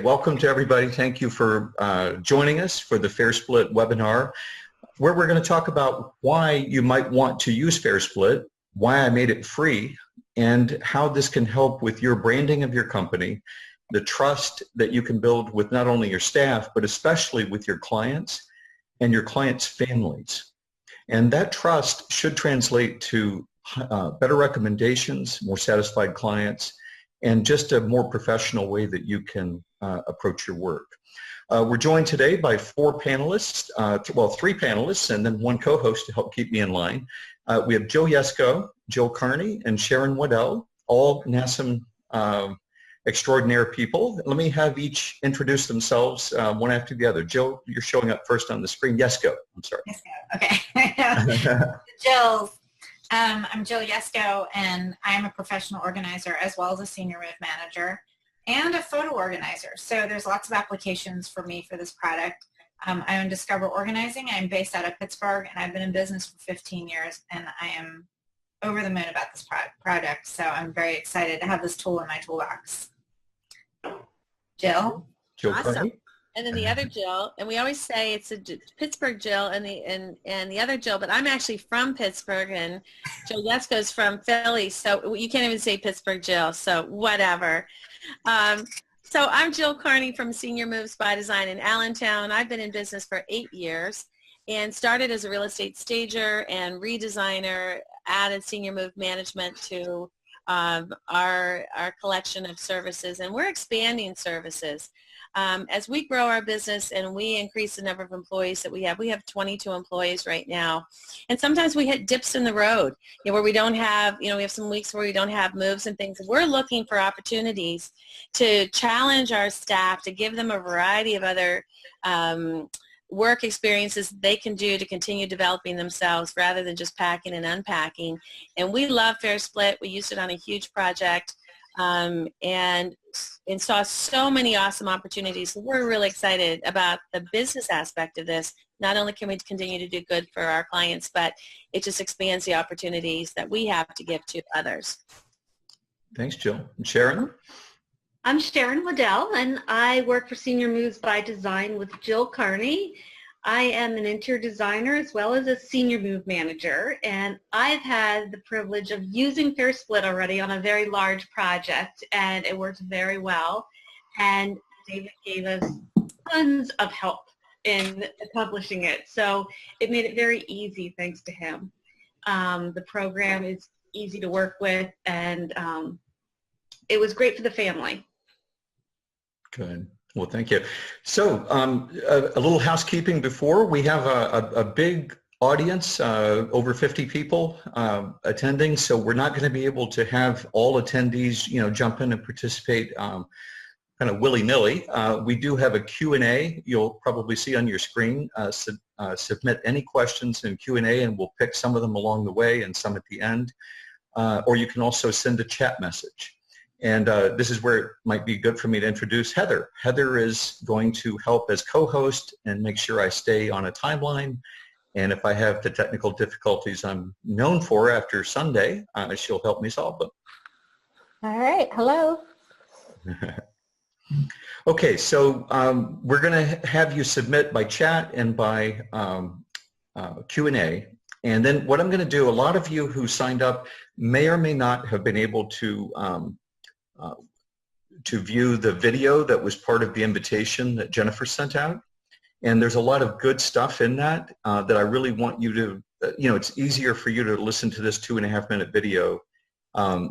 welcome to everybody. Thank you for joining us for the FairSplit webinar, where we're going to talk about why you might want to use FairSplit, why I made it free, and how this can help with your branding of your company, the trust that you can build with not only your staff, but especially with your clients and your clients' families. And that trust should translate to better recommendations, more satisfied clients, and just a more professional way that you can approach your work. We're joined today by four panelists, three panelists, and then one co-host to help keep me in line. We have Jill Yesko, Jill Carney, and Sharon Waddell, all NASMM extraordinary people. Let me have each introduce themselves one after the other. Jill, you're showing up first on the screen. Yesko, I'm sorry. Yesko, okay. Jill. I'm Jill Yesko, and I'm a professional organizer as well as a senior move manager and a photo organizer. So there's lots of applications for me for this product. I own Discover Organizing. I'm based out of Pittsburgh, and I've been in business for 15 years, and I am over the moon about this product. So I'm very excited to have this tool in my toolbox. Jill? Jill Awesome. Carney. And then the other Jill, and we always say it's a Pittsburgh Jill and the other Jill, but I'm actually from Pittsburgh, and Jill Yesko's from Philly, so you can't even say Pittsburgh Jill, so whatever. So I'm Jill Carney from Senior Moves by Design in Allentown. I've been in business for 8 years and started as a real estate stager and redesigner, added senior move management to our collection of services, and we're expanding services. As we grow our business and we increase the number of employees that we have 22 employees right now. And sometimes we hit dips in the road, where we don't have, we have some weeks where we don't have moves and things. We're looking for opportunities to challenge our staff, to give them a variety of other work experiences they can do to continue developing themselves rather than just packing and unpacking. And we love FairSplit. We used it on a huge project. And saw so many awesome opportunities. So we're really excited about the business aspect of this. Not only can we continue to do good for our clients, but it just expands the opportunities that we have to give to others. Thanks, Jill. And Sharon? I'm Sharon Waddell, and I work for Senior Moves by Design with Jill Carney. I am an interior designer as well as a senior move manager, and I've had the privilege of using FairSplit already on a very large project, and it worked very well. And David gave us tons of help in accomplishing it, so it made it very easy thanks to him. The program is easy to work with, and it was great for the family. Good. Well, thank you. So a little housekeeping before. We have a big audience, over 50 people attending, so we're not going to be able to have all attendees, jump in and participate kind of willy-nilly. We do have a Q&A you'll probably see on your screen. Submit any questions in Q&A, and we'll pick some of them along the way and some at the end. Or you can also send a chat message. And this is where it might be good for me to introduce Heather. Heather is going to help as co-host and make sure I stay on a timeline. And if I have the technical difficulties I'm known for after Sunday, she'll help me solve them. All right. Hello. Okay, so we're going to have you submit by chat and by Q&A. And then what I'm going to do, a lot of you who signed up may or may not have been able to view the video that was part of the invitation that Jennifer sent out. And there's a lot of good stuff in that that I really want you to, it's easier for you to listen to this 2.5-minute video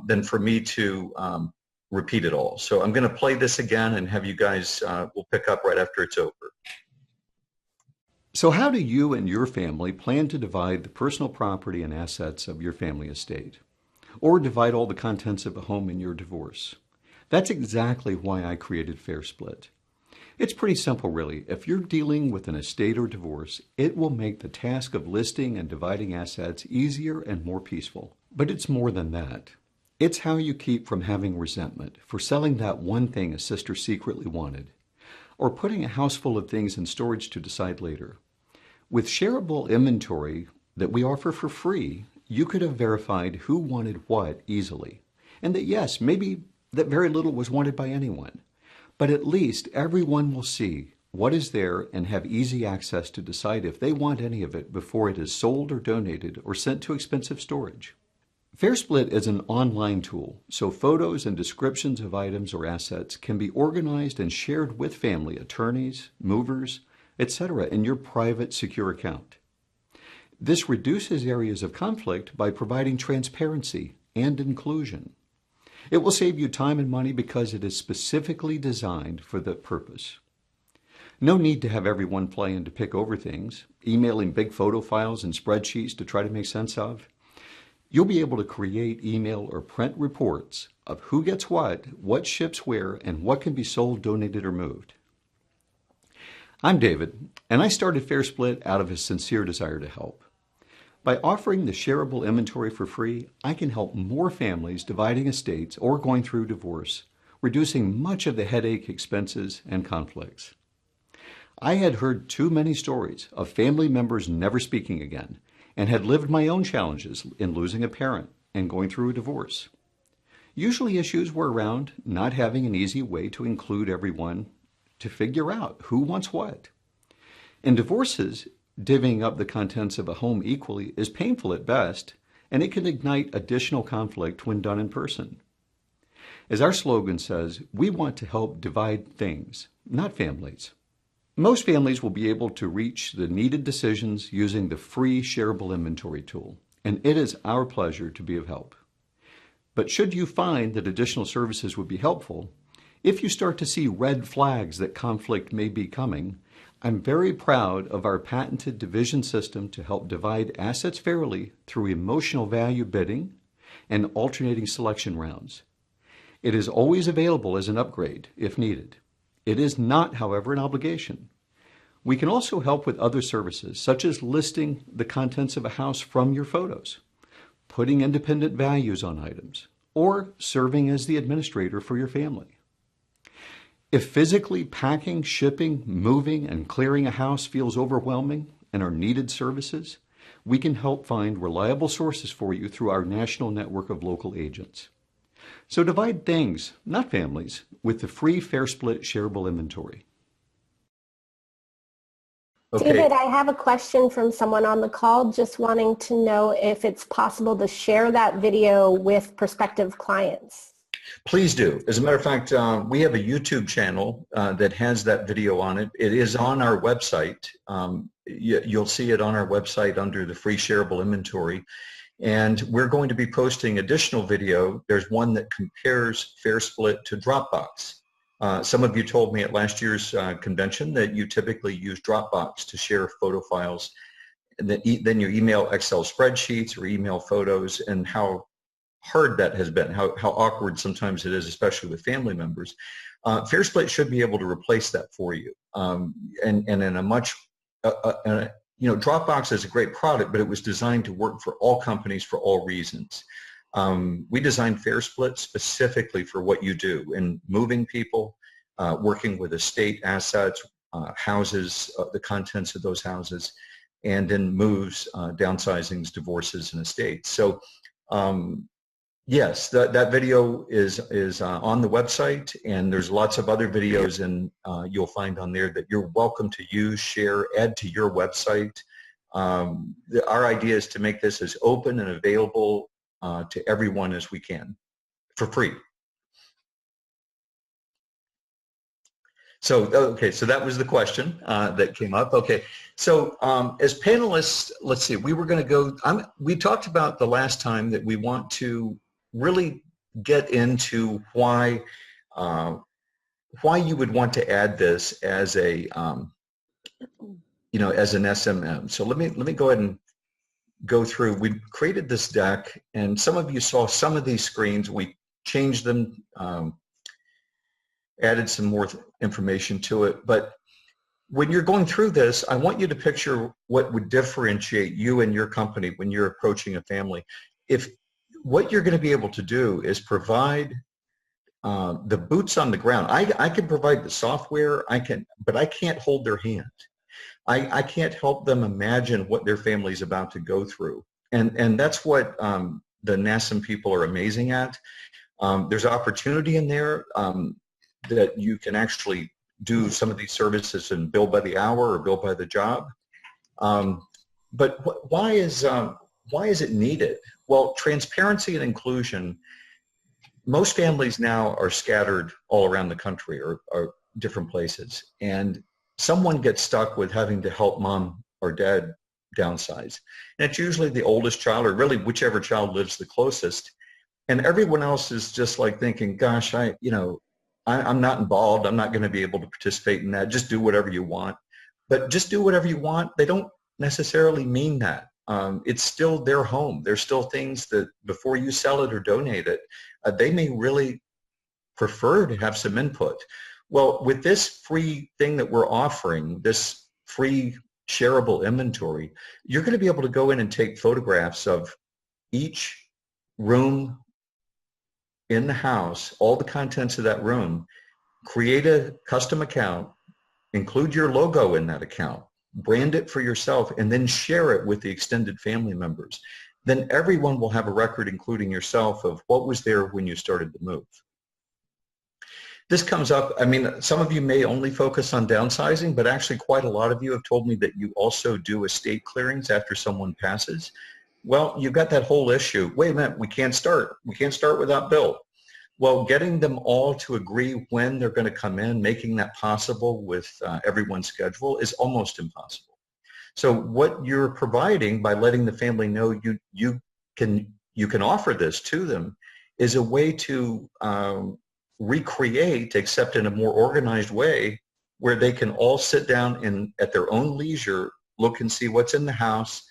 than for me to repeat it all. So I'm going to play this again and have you guys, we'll pick up right after it's over. So how do you and your family plan to divide the personal property and assets of your family estate? Or divide all the contents of a home in your divorce? That's exactly why I created FairSplit. It's pretty simple, really. If you're dealing with an estate or divorce, it will make the task of listing and dividing assets easier and more peaceful. But it's more than that. It's how you keep from having resentment for selling that one thing a sister secretly wanted, or putting a house full of things in storage to decide later. With shareable inventory that we offer for free, you could have verified who wanted what easily, and that yes, maybe that very little was wanted by anyone. But at least everyone will see what is there and have easy access to decide if they want any of it before it is sold or donated or sent to expensive storage. FairSplit is an online tool, so photos and descriptions of items or assets can be organized and shared with family, attorneys, movers, etc. in your private, secure account. This reduces areas of conflict by providing transparency and inclusion. It will save you time and money because it is specifically designed for that purpose. No need to have everyone playing to pick over things, emailing big photo files and spreadsheets to try to make sense of. You'll be able to create, email, or print reports of who gets what ships where, and what can be sold, donated, or moved. I'm David, and I started FairSplit out of a sincere desire to help. By offering the shareable inventory for free, I can help more families dividing estates or going through divorce, reducing much of the headache, expenses, and conflicts. I had heard too many stories of family members never speaking again, and had lived my own challenges in losing a parent and going through a divorce. Usually issues were around not having an easy way to include everyone to figure out who wants what. In divorces, divvying up the contents of a home equally is painful at best, and it can ignite additional conflict when done in person. As our slogan says, we want to help divide things, not families. Most families will be able to reach the needed decisions using the free shareable inventory tool, and it is our pleasure to be of help. But should you find that additional services would be helpful, if you start to see red flags that conflict may be coming, I'm very proud of our patented division system to help divide assets fairly through emotional value bidding and alternating selection rounds. It is always available as an upgrade if needed. It is not, however, an obligation. We can also help with other services, such as listing the contents of a house from your photos, putting independent values on items, or serving as the administrator for your family. If physically packing, shipping, moving, and clearing a house feels overwhelming and are needed services, we can help find reliable sources for you through our national network of local agents. So divide things, not families, with the free FairSplit shareable inventory. Okay. David, I have a question from someone on the call just wanting to know if it's possible to share that video with prospective clients. Please do. As a matter of fact, we have a YouTube channel that has that video on it. It is on our website. You'll see it on our website under the free shareable inventory. And we're going to be posting additional video. There's one that compares FairSplit to Dropbox. Some of you told me at last year's convention that you typically use Dropbox to share photo files. And then you email Excel spreadsheets or email photos, and how hard that has been, how awkward sometimes it is, especially with family members. FairSplit should be able to replace that for you. And in a much, Dropbox is a great product, but it was designed to work for all companies for all reasons. We designed FairSplit specifically for what you do in moving people, working with estate assets, houses, the contents of those houses, and in moves, downsizings, divorces, and estates. So yes, that video is on the website, and there's lots of other videos, and you'll find on there that you're welcome to use, share, add to your website. Our idea is to make this as open and available to everyone as we can for free. So, okay, so that was the question that came up. Okay, so as panelists, let's see, we were going to go, we talked about the last time that we want to really get into why you would want to add this as a, as an SMM. So let me go ahead and go through. We created this deck, and some of you saw some of these screens. We changed them, added some more information to it. But when you're going through this, I want you to picture what would differentiate you and your company when you're approaching a family. If what you're going to be able to do is provide the boots on the ground. I can provide the software, but I can't hold their hand. I can't help them imagine what their family is about to go through. And that's what the NASMM people are amazing at. There's opportunity in there. that you can actually do some of these services and bill by the hour or bill by the job. But why is it needed? Well, transparency and inclusion, most families now are scattered all around the country or different places. And someone gets stuck with having to help mom or dad downsize. And it's usually the oldest child, or really whichever child lives the closest. And everyone else is just like thinking, gosh, I'm not involved. I'm not going to be able to participate in that. Just do whatever you want. But just do whatever you want, they don't necessarily mean that. It's still their home. There's still things that before you sell it or donate it, they may really prefer to have some input. Well, with this free thing that we're offering, this free shareable inventory, you're going to be able to go in and take photographs of each room in the house, all the contents of that room, create a custom account, include your logo in that account, brand it for yourself, and then share it with the extended family members. Then everyone will have a record, including yourself, of what was there when you started the move. This comes up, I mean, some of you may only focus on downsizing, but actually quite a lot of you have told me that you also do estate clearings after someone passes. Well, you've got that whole issue. Wait a minute, we can't start. We can't start without Bill. Well, getting them all to agree when they're going to come in, making that possible with everyone's schedule is almost impossible. So what you're providing by letting the family know you can offer this to them is a way to recreate, except in a more organized way, where they can all sit down and at their own leisure look and see what's in the house,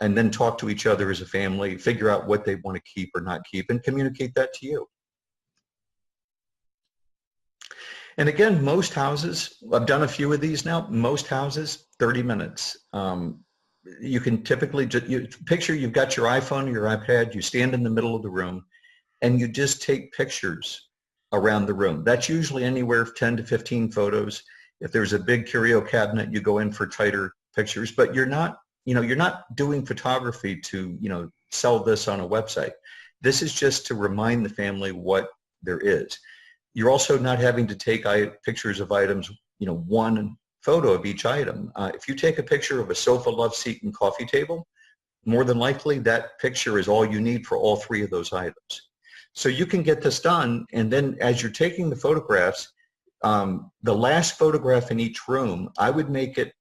and then talk to each other as a family, figure out what they want to keep or not keep, and communicate that to you. And again, most houses, I've done a few of these now, most houses, 30 minutes. You can typically, picture you've got your iPhone or your iPad, you stand in the middle of the room, and you just take pictures around the room. That's usually anywhere 10 to 15 photos. If there's a big curio cabinet, you go in for tighter pictures, but you're not doing photography to, sell this on a website. This is just to remind the family what there is. You're also not having to take pictures of items, one photo of each item. If you take a picture of a sofa, love seat, and coffee table, more than likely that picture is all you need for all three of those items. So you can get this done, and then as you're taking the photographs, the last photograph in each room, I would make it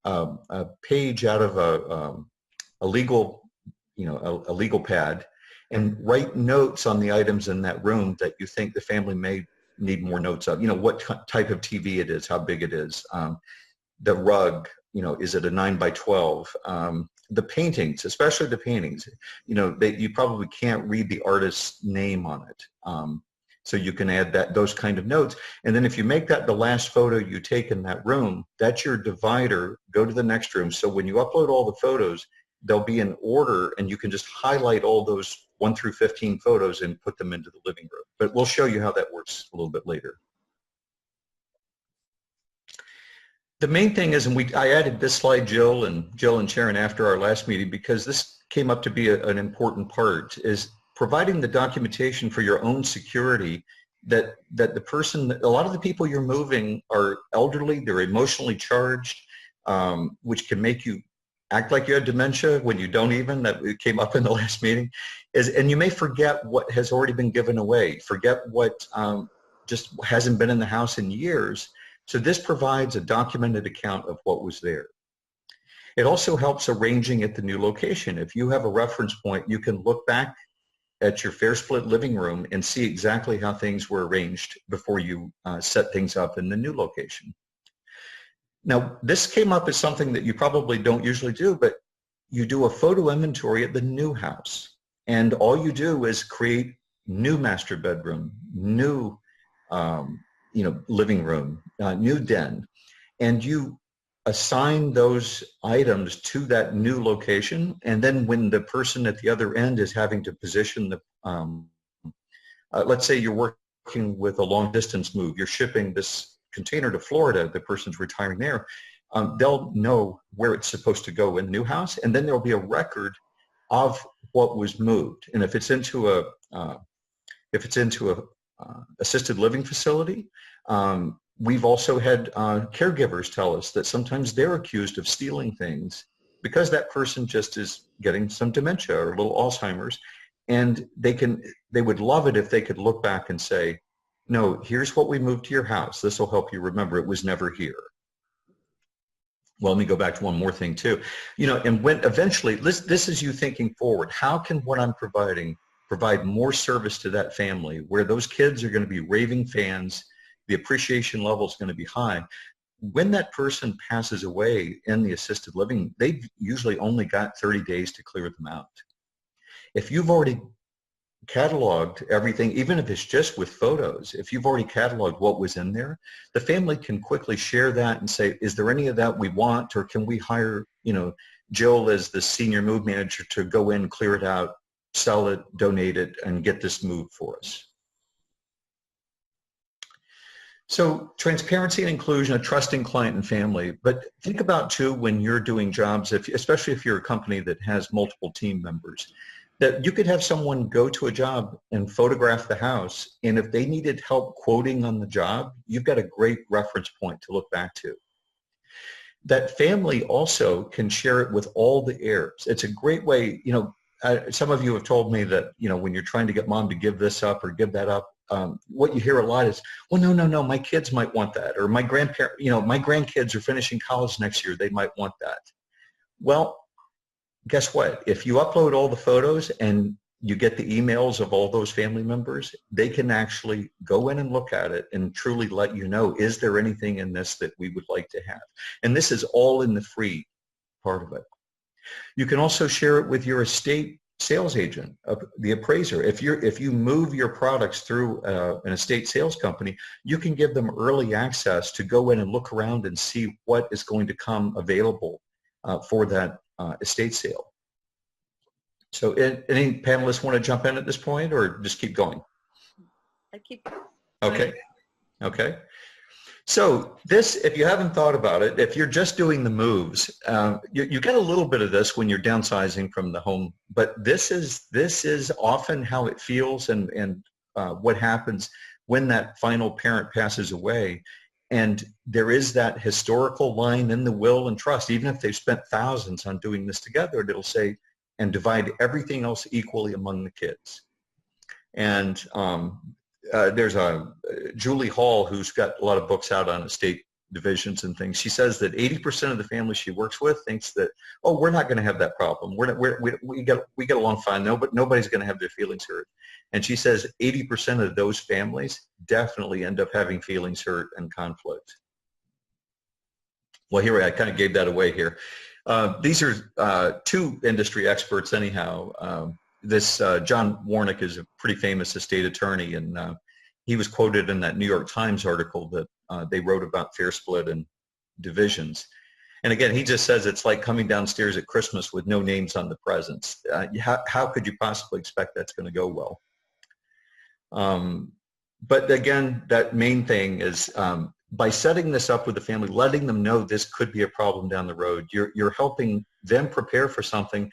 a page out of a legal pad, and write notes on the items in that room that you think the family may need more notes of. What type of TV it is, how big it is, the rug, is it a 9x12? The paintings, especially the paintings, you probably can't read the artist's name on it. So you can add those kind of notes. And then if you make that the last photo you take in that room, that's your divider. Go to the next room. So when you upload all the photos, they'll be in order, and you can just highlight all those 1 through 15 photos and put them into the living room. But we'll show you how that works a little bit later. The main thing is, and I added this slide, Jill and Sharon, after our last meeting, because this came up to be an important part, is providing the documentation for your own security that the person, a lot of the people you're moving are elderly, they're emotionally charged, which can make you act like you had dementia when you don't even. That came up in the last meeting. And you may forget what has already been given away, forget what just hasn't been in the house in years. So this provides a documented account of what was there. It also helps arranging at the new location. If you have a reference point, you can look back at your FairSplit living room and see exactly how things were arranged before you set things up in the new location. Now, this came up as something that you probably don't usually do, but you do a photo inventory at the new house. And all you do is create new master bedroom, new living room, new den, and you assign those items to that new location. And then when the person at the other end is having to position the, let's say you're working with a long distance move, you're shipping this container to Florida, the person's retiring there, they'll know where it's supposed to go in the new house, and then there'll be a record of what was moved. And if it's into a assisted living facility. We've also had caregivers tell us that sometimes they're accused of stealing things because that person just is getting some dementia or a little Alzheimer's, and they would love it if they could look back and say, no, here's what we moved to your house. This will help you remember it was never here. Well, let me go back to one more thing too. And when eventually, this is you thinking forward, how can what I'm providing provide more service to that family where those kids are going to be raving fans, the appreciation level is going to be high. When that person passes away in the assisted living, they've usually only got 30 days to clear them out. If you've already cataloged everything, even if it's just with photos, if you've already cataloged what was in there, the family can quickly share that and say, is there any of that we want, or can we hire, Jill as the senior move manager to go in, clear it out, sell it, donate it, and get this moved for us. So transparency and inclusion, a trusting client and family. But think about too, when you're doing jobs, especially if you're a company that has multiple team members, that you could have someone go to a job and photograph the house, and if they needed help quoting on the job, you've got a great reference point to look back to. That family also can share it with all the heirs. It's a great way, some of you have told me that, when you're trying to get mom to give this up or give that up, what you hear a lot is, well, no, my kids might want that, or my grandkids are finishing college next year, they might want that. Well, guess what? If you upload all the photos and you get the emails of all those family members, they can actually go in and look at it and truly let you know, is there anything in this that we would like to have? And this is all in the free part of it. You can also share it with your estate sales agent, the appraiser. If you move your products through an estate sales company, you can give them early access to go in and look around and see what is going to come available for that estate sale. So any panelists want to jump in at this point, or just keep going? I keep. Okay. So this, if you haven't thought about it, if you're just doing the moves, you get a little bit of this when you're downsizing from the home, but this is often how it feels and what happens when that final parent passes away. And there is that historical line in the will and trust, even if they've spent thousands on doing this together, it'll say, and divide everything else equally among the kids. And there's a Julie Hall, who's got a lot of books out on estate divisions and things. She says that 80% of the families she works with thinks that, oh, we're not going to have that problem. We get along fine. Nobody's going to have their feelings hurt. And she says 80% of those families definitely end up having feelings hurt and conflict. Well, here I kind of gave that away here. These are two industry experts anyhow. This John Warnick is a pretty famous estate attorney, and he was quoted in that New York Times article that they wrote about FairSplit and divisions. And again, he just says it's like coming downstairs at Christmas with no names on the presents. How could you possibly expect that's going to go well? But again, that main thing is by setting this up with the family, letting them know this could be a problem down the road, you're helping them prepare for something.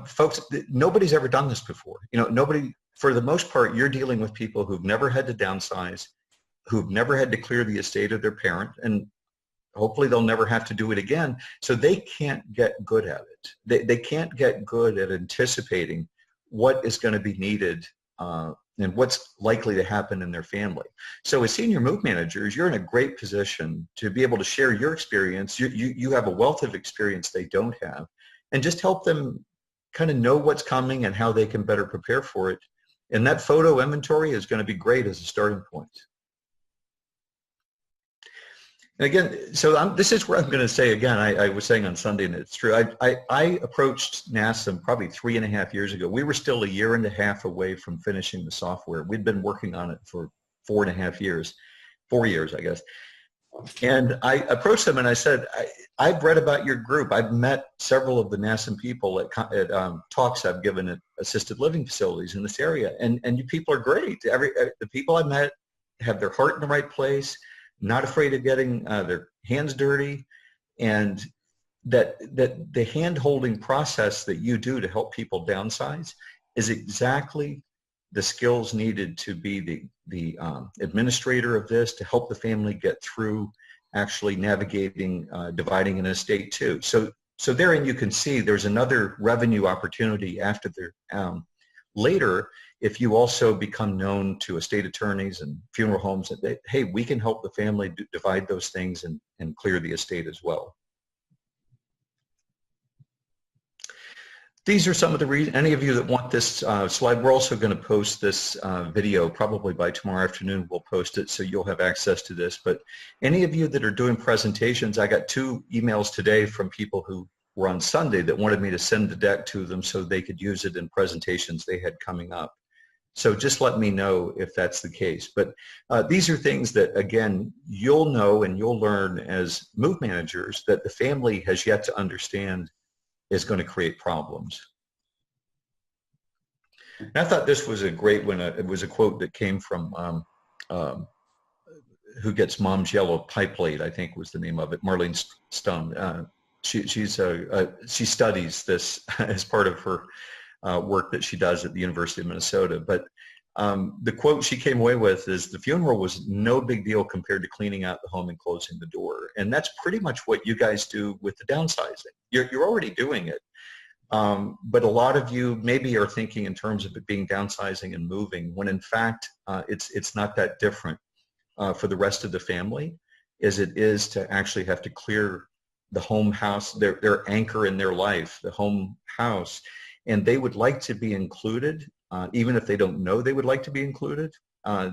Folks, nobody's ever done this before. Nobody, for the most part, you're dealing with people who've never had to downsize, who've never had to clear the estate of their parent, and hopefully they'll never have to do it again. So they can't get good at it. They can't get good at anticipating what is going to be needed and what's likely to happen in their family. So as senior move managers, you're in a great position to be able to share your experience. You have a wealth of experience they don't have, and just help them kind of know what's coming and how they can better prepare for it. And that photo inventory is going to be great as a starting point. And again, so this is where I'm going to say again, I was saying on Sunday, and it's true, I approached NASMM probably 3.5 years ago. We were still 1.5 years away from finishing the software. We'd been working on it for 4.5 years, 4 years, I guess. And I approached them and I said, I've read about your group. I've met several of the NASMM people at talks I've given at assisted living facilities in this area. And you people are great. The people I met have their heart in the right place, not afraid of getting their hands dirty, and that the hand-holding process that you do to help people downsize is exactly the skills needed to be the administrator of this, to help the family get through actually navigating dividing an estate too. So therein you can see there's another revenue opportunity after the later, if you also become known to estate attorneys and funeral homes that they, hey, we can help the family divide those things and clear the estate as well. These are some of the reasons. Any of you that want this slide, we're also going to post this video probably by tomorrow afternoon. We'll post it so you'll have access to this. But any of you that are doing presentations, I got 2 emails today from people who were on Sunday that wanted me to send the deck to them so they could use it in presentations they had coming up. So just let me know if that's the case. But these are things that, again, you'll know and you'll learn as move managers that the family has yet to understand is going to create problems. And I thought this was a great one. It was a quote that came from Who Gets Mom's Yellow Pie Plate, I think was the name of it, Marlene Stone. She studies this as part of her work that she does at the University of Minnesota. But the quote she came away with is, the funeral was no big deal compared to cleaning out the home and closing the door. And that's pretty much what you guys do with the downsizing. You're already doing it. But a lot of you maybe are thinking in terms of it being downsizing and moving, when in fact it's not that different for the rest of the family as it is to actually have to clear the home house, their anchor in their life, the home house. And they would like to be included, even if they don't know they would like to be included.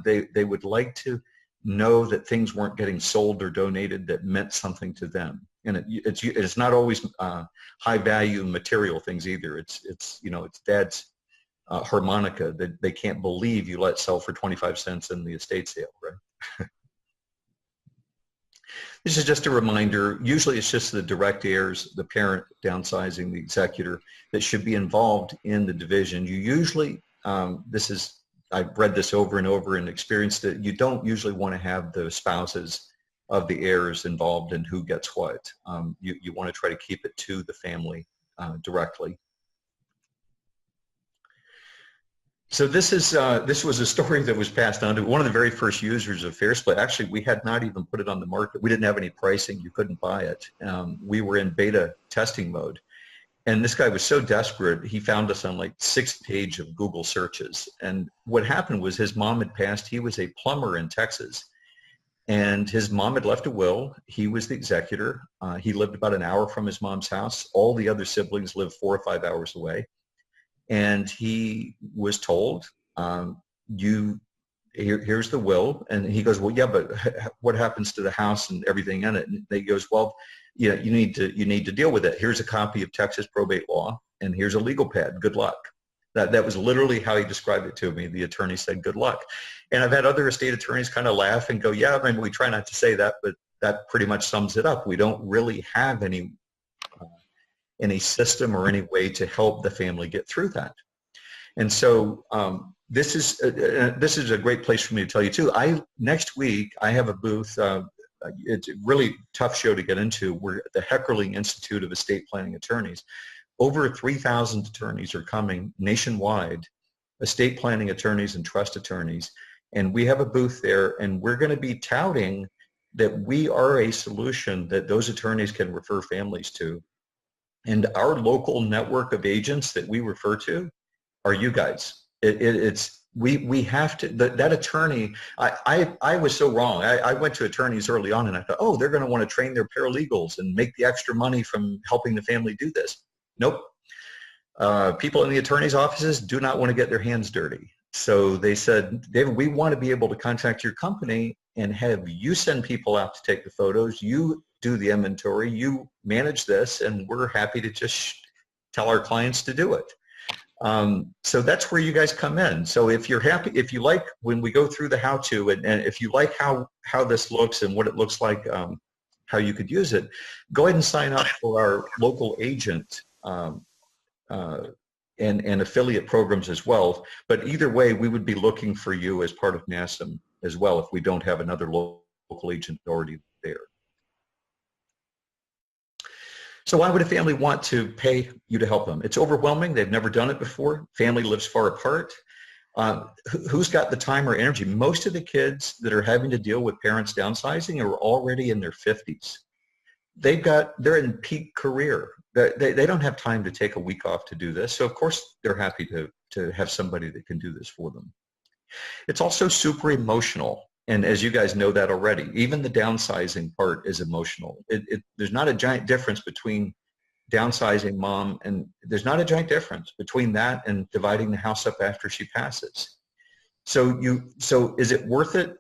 They would like to know that things weren't getting sold or donated that meant something to them. And it's not always high value material things either. It's dad's harmonica that they can't believe you let sell for 25 cents in the estate sale, right? This is just a reminder. Usually it's just the direct heirs, the parent downsizing, the executor, that should be involved in the division. You usually, I've read this over and over and experienced it, you don't usually want to have the spouses of the heirs involved in who gets what. You want to try to keep it to the family directly. So this was a story that was passed on to one of the very first users of FairSplit. Actually, we had not even put it on the market. We didn't have any pricing. You couldn't buy it. We were in beta testing mode. And this guy was so desperate, he found us on like 6th page of Google searches. And what happened was his mom had passed. He was a plumber in Texas. And his mom had left a will. He was the executor. He lived about an hour from his mom's house. All the other siblings lived 4 or 5 hours away. And he was told, here's the will. And he goes, well, yeah, but what happens to the house and everything in it? And he goes, well, yeah, you need to deal with it. Here's a copy of Texas probate law, and here's a legal pad. Good luck. That was literally how he described it to me. The attorney said, good luck. And I've had other estate attorneys kind of laugh and go, yeah, I mean, we try not to say that, but that pretty much sums it up. We don't really have any system or any way to help the family get through that. And so this is a great place for me to tell you too. Next week I have a booth. It's a really tough show to get into. We're at the Heckerling Institute of Estate Planning Attorneys. Over 3,000 attorneys are coming nationwide, estate planning attorneys and trust attorneys. And we have a booth there, and we're going to be touting that we are a solution that those attorneys can refer families to. And our local network of agents that we refer to are you guys. We have to, that attorney, I was so wrong. I went to attorneys early on and I thought, oh, they're going to want to train their paralegals and make the extra money from helping the family do this. Nope. People in the attorney's offices do not want to get their hands dirty. So they said, David, we want to be able to contact your company and have you send people out to take the photos. You do the inventory, you manage this, and we're happy to just tell our clients to do it. So that's where you guys come in. So if you're happy, if you like when we go through the how-to, and if you like how this looks and what it looks like, how you could use it, go ahead and sign up for our local agent and affiliate programs as well. But either way, we would be looking for you as part of NASMM as well if we don't have another local agent already there. So why would a family want to pay you to help them? It's overwhelming. They've never done it before. Family lives far apart. Who's got the time or energy? Most of the kids that are having to deal with parents downsizing are already in their 50s. They're in peak career. They don't have time to take a week off to do this. So of course they're happy to have somebody that can do this for them. It's also super emotional. And as you guys know that already, even the downsizing part is emotional. There's not a giant difference between downsizing mom, and there's not a giant difference between that and dividing the house up after she passes. So is it worth it?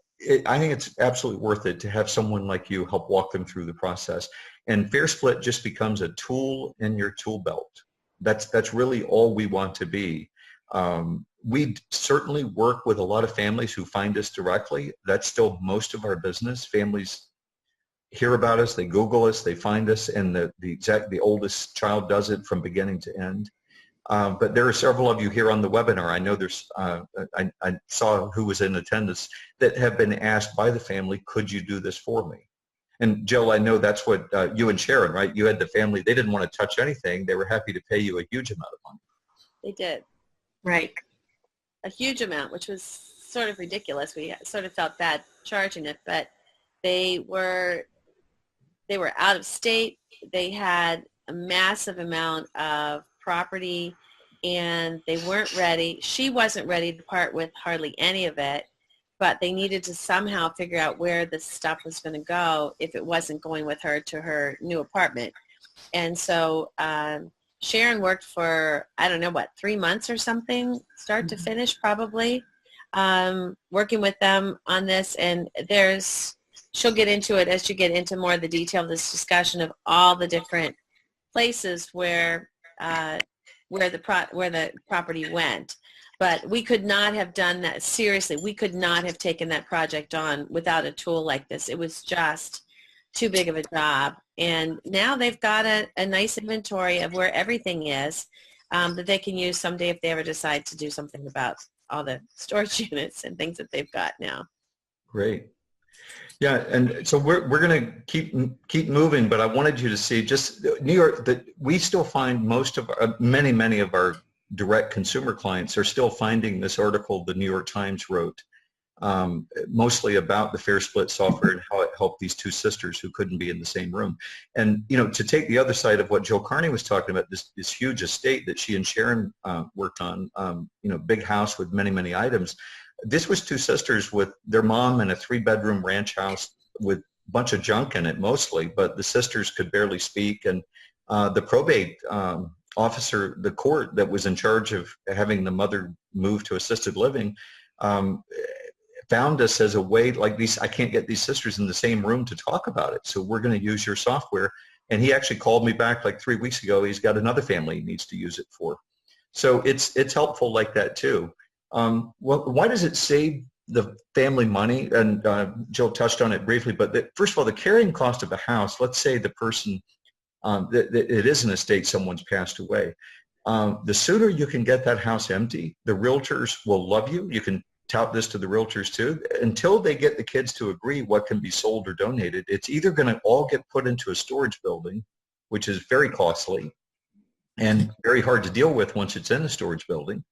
I think it's absolutely worth it to have someone like you help walk them through the process. And FairSplit just becomes a tool in your tool belt. That's really all we want to be. We certainly work with a lot of families who find us directly. That's still most of our business. Families hear about us, they Google us, they find us, and the oldest child does it from beginning to end. But there are several of you here on the webinar. I know there's, I saw who was in attendance that have been asked by the family, could you do this for me? And Jill, I know that's what you and Sharon, right? You had the family, they didn't want to touch anything. They were happy to pay you a huge amount of money. They did. Right. A huge amount, which was sort of ridiculous. We sort of felt bad charging it, but they were out of state. They had a massive amount of property, and they weren't ready. She wasn't ready to part with hardly any of it, but they needed to somehow figure out where the stuff was going to go if it wasn't going with her to her new apartment. And so Sharon worked for, I don't know, what, 3 months or something, start to finish probably, working with them on this. And she'll get into it as you get into more of the detail of this discussion of all the different places where the property went. But we could not have done that. Seriously, we could not have taken that project on without a tool like this. It was just too big of a job. And now they've got a nice inventory of where everything is that they can use someday if they ever decide to do something about all the storage units and things that they've got now. Great. Yeah, and so we're going to keep moving, but I wanted you to see just New York, that we still find most of many of our direct consumer clients are still finding this article the New York Times wrote, mostly about the FairSplit software and how it helped these two sisters who couldn't be in the same room. And to take the other side of what Jill Carney was talking about, this huge estate that she and Sharon worked on, big house with many items. This was two sisters with their mom in a 3-bedroom ranch house with a bunch of junk in it mostly, but the sisters could barely speak. And the probate officer, the court that was in charge of having the mother move to assisted living, found us as a way, like I can't get these sisters in the same room to talk about it, so we're going to use your software. And he actually called me back like 3 weeks ago. He's got another family he needs to use it for. So it's helpful like that too. Well, why does it save the family money? And Jill touched on it briefly, but first of all, the carrying cost of a house, let's say the person, it is an estate, someone's passed away. The sooner you can get that house empty, the realtors will love you. You can tout this to the realtors too. Until they get the kids to agree what can be sold or donated, it's either going to all get put into a storage building, which is very costly and very hard to deal with once it's in a storage building,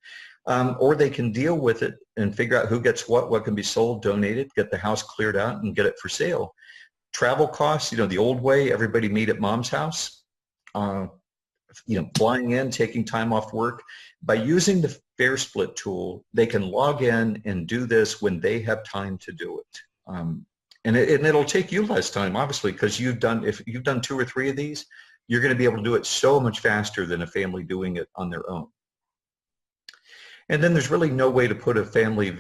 or they can deal with it and figure out who gets what can be sold, donated, get the house cleared out and get it for sale. Travel costs, the old way, everybody meet at mom's house, flying in, taking time off work. By using the FairSplit tool, they can log in and do this when they have time to do it. And it'll take you less time, obviously, because if you've done 2 or 3 of these, you're going to be able to do it so much faster than a family doing it on their own. And then there's really no way to put a family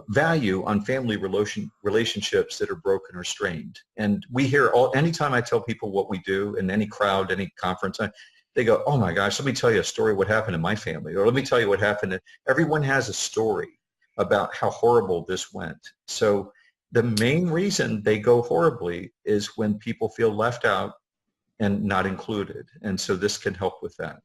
value on family relationships that are broken or strained. And we hear anytime I tell people what we do in any crowd, any conference, they go, oh my gosh, let me tell you a story what happened in my family, or let me tell you what happened. Everyone has a story about how horrible this went. So the main reason they go horribly is when people feel left out and not included. And so this can help with that.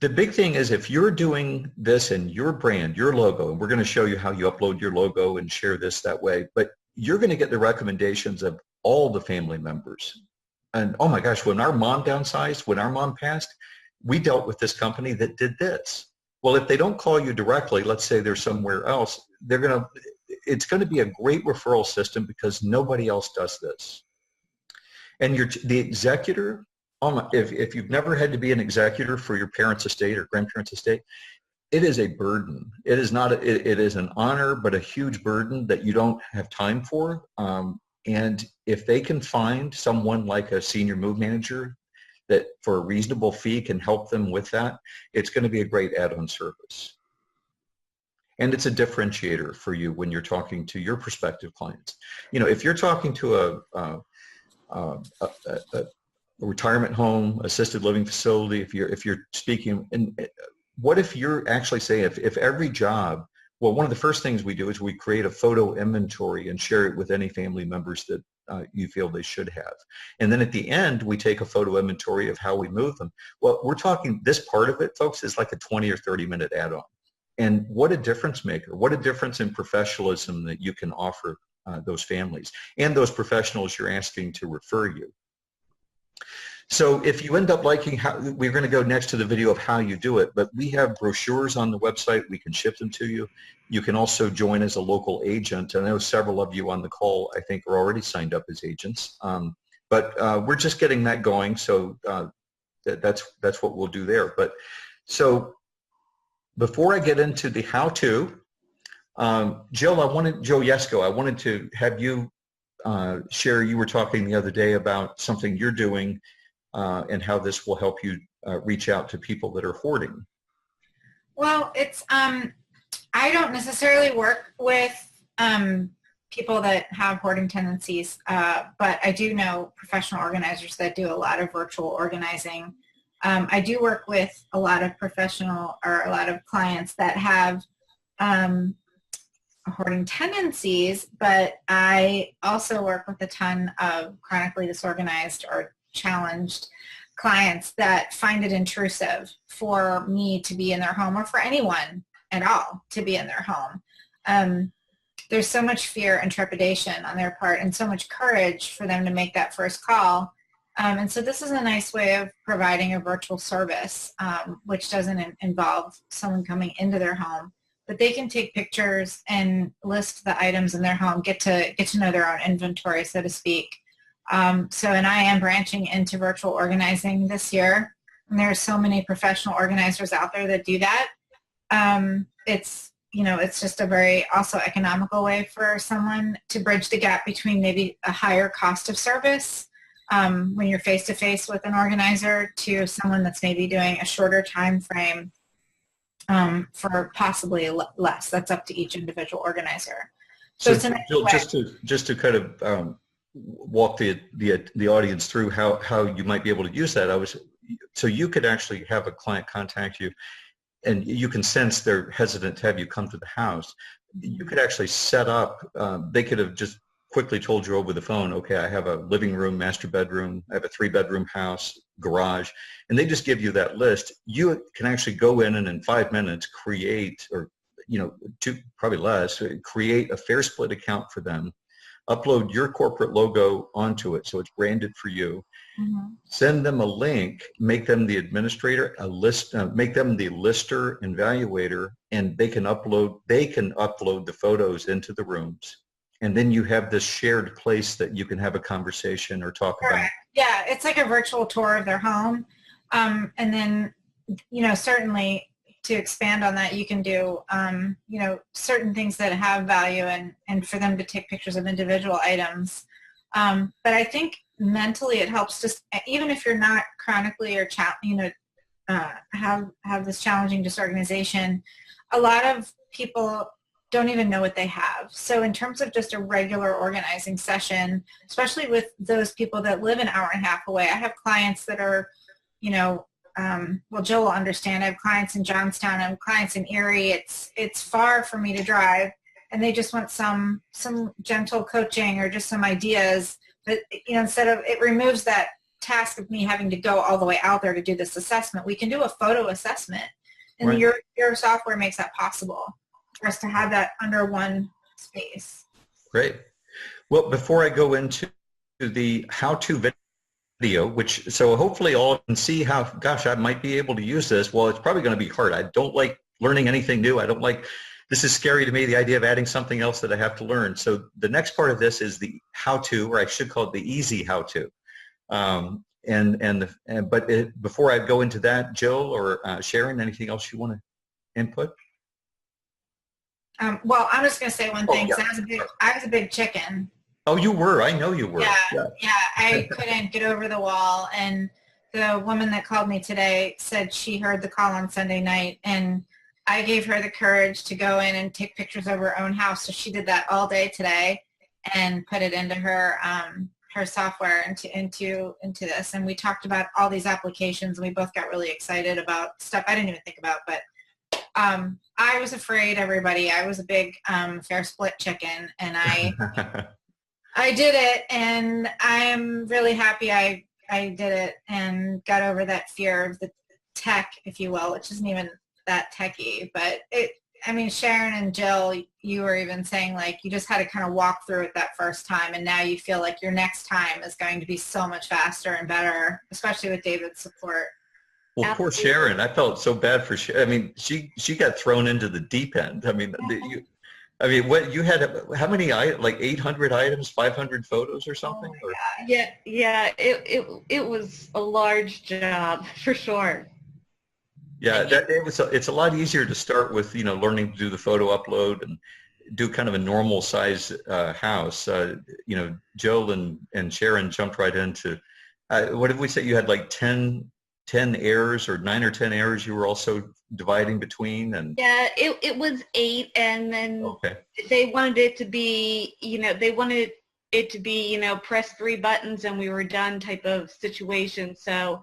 The big thing is if you're doing this in your brand, your logo, and we're going to show you how you upload your logo and share this that way, but you're going to get the recommendations of all the family members. And oh my gosh, when our mom downsized, when our mom passed, we dealt with this company that did this. Well, if they don't call you directly, let's say they're somewhere else, it's going to be a great referral system because nobody else does this. And the executor, if you've never had to be an executor for your parents' estate or grandparents' estate, it is a burden. It is not. It is an honor, but a huge burden that you don't have time for. And if they can find someone like a senior move manager that for a reasonable fee can help them with that, it's going to be a great add-on service. And it's a differentiator for you when you're talking to your prospective clients. You know, if you're talking to a retirement home, assisted living facility, if you're speaking, and what if you're actually saying, if every job, well, one of the first things we do is we create a photo inventory and share it with any family members that you feel they should have. And then at the end, we take a photo inventory of how we move them. Well, we're talking, this part of it, folks, is like a 20 or 30-minute add-on. And what a difference maker, what a difference in professionalism that you can offer those families and those professionals you're asking to refer you. So if you end up liking how, we're going to go next to the video of how you do it, but we have brochures on the website. We can ship them to you. You can also join as a local agent. I know several of you on the call, I think, are already signed up as agents. But we're just getting that going, so that's what we'll do there. But so before I get into the how-to, Joe Yesko, I wanted to have you share. You were talking the other day about something you're doing and how this will help you reach out to people that are hoarding. Well, it's I don't necessarily work with people that have hoarding tendencies, but I do know professional organizers that do a lot of virtual organizing. I do work with a lot of a lot of clients that have hoarding tendencies, but I also work with a ton of chronically disorganized or challenged clients that find it intrusive for me to be in their home, or for anyone at all to be in their home. There's so much fear and trepidation on their part and so much courage for them to make that first call. And so this is a nice way of providing a virtual service, which doesn't involve someone coming into their home, but they can take pictures and list the items in their home, get to know their own inventory, so to speak. And I am branching into virtual organizing this year. And there are so many professional organizers out there that do that. It's just a very also economical way for someone to bridge the gap between maybe a higher cost of service when you're face-to-face with an organizer to someone that's maybe doing a shorter time frame for possibly less. That's up to each individual organizer. So it's a nice way. Just to kind of walk the audience through how you might be able to use that. So you could actually have a client contact you, and you can sense they're hesitant to have you come to the house. You could actually set up, they could have just quickly told you over the phone, okay, I have a living room, master bedroom, I have a 3-bedroom house, garage, and they just give you that list. You can actually go in and in 5 minutes create, or probably less, create a FairSplit account for them, upload your corporate logo onto it so it's branded for you, send them a link, make them the administrator, make them the lister and valuator, and they can upload the photos into the rooms. And then you have this shared place that you can have a conversation or talk about. Yeah, it's like a virtual tour of their home. And then, certainly to expand on that, you can do, certain things that have value and for them to take pictures of individual items. But I think mentally it helps just, even if you're not chronically or, have this challenging disorganization, a lot of people don't even know what they have. So in terms of just a regular organizing session, especially with those people that live an hour and a half away, I have clients that are, Joe will understand. I have clients in Johnstown. I have clients in Erie. It's far for me to drive, and they just want some gentle coaching or just some ideas. But instead of, it removes that task of me having to go all the way out there to do this assessment. We can do a photo assessment, and right. Your software makes that possible for us to have that under one space. Great. Well, before I go into the how-to video, so hopefully all can see how, gosh, I might be able to use this. Well, it's probably going to be hard. I don't like learning anything new. I don't like, this is scary to me, the idea of adding something else that I have to learn. So the next part of this is the how-to, or I should call it the easy how-to. Before I go into that, Jill or Sharon, anything else you want to input? Well, I'm just going to say one thing. Yeah. 'Cause I was a big chicken. Oh, you were. I know you were. Yeah. I couldn't get over the wall. And the woman that called me today said she heard the call on Sunday night, and I gave her the courage to go in and take pictures of her own house. So she did that all day today and put it into her her software into this. And we talked about all these applications, and we both got really excited about stuff I didn't even think about. But I was afraid, everybody. I was a big FairSplit chicken, and I did it, and I am really happy I did it and got over that fear of the tech, if you will, which isn't even that techy. But I mean, Sharon and Jill, you were even saying like you just had to kind of walk through it that first time, and now you feel like your next time is going to be so much faster and better, especially with David's support. Well, poor Sharon. I felt so bad for Sharon. I mean, she got thrown into the deep end. I mean, what you had? How many? Like 800 items, 500 photos, or something? Oh, yeah. It was a large job for sure. Yeah, it's a lot easier to start with, learning to do the photo upload and do kind of a normal size house. Jill and Sharon jumped right into, what did we say? You had like 10 errors, or 9 or 10 errors you were also dividing between? And yeah, it was 8, and then they wanted it to be, press 3 buttons and we were done type of situation. So